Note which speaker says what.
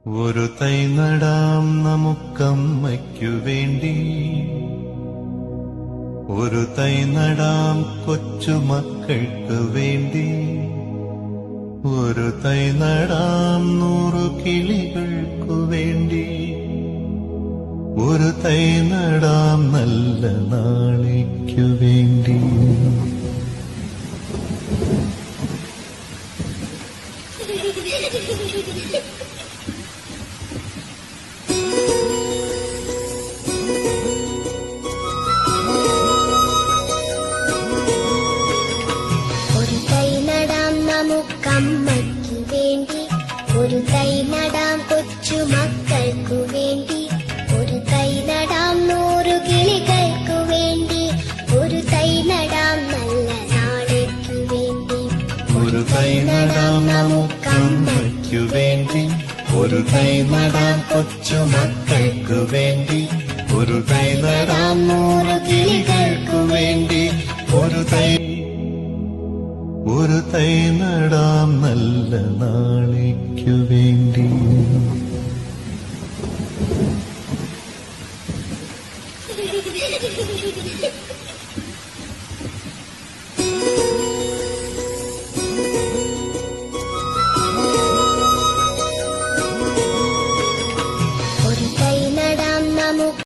Speaker 1: ഒരു തൈ നടാം നമുക്കമ്മയ്ക്കു വേണ്ടി, ഒരു തൈ നടാം കൊച്ചുമക്കൾക്ക് വേണ്ടി, ഒരു തൈ നടാം 100 കിളികൾക്കു വേണ്ടി, ഒരു തൈ നടാം നല്ല നാളേക്കു വേണ്ടി.
Speaker 2: ഒരു തൈ നടാം നമുക്കമ്മയ്ക്കു വേണ്ടി, ഒരു തൈ നടാം കൊച്ചുമക്കൾക്കു വേണ്ടി, ഒരു തൈ നടാം 100 കിളികൾക്കു വേണ്ടി, ഒരു തൈ നടാം നല്ല നാളേക്കു വേണ്ടി.
Speaker 1: ഒരു തൈ നടാം നമുക്കമ്മയ്ക്കു വേണ്ടി, ഒരു തൈ നടാം കൊച്ചുമക്കൾക്കു വേണ്ടി, ഒരു തൈ നടാം 100 കിളികൾക്കു വേണ്ടി, ഒരു തൈ നടാം നല്ല നാളേക്കു വേണ്ടി.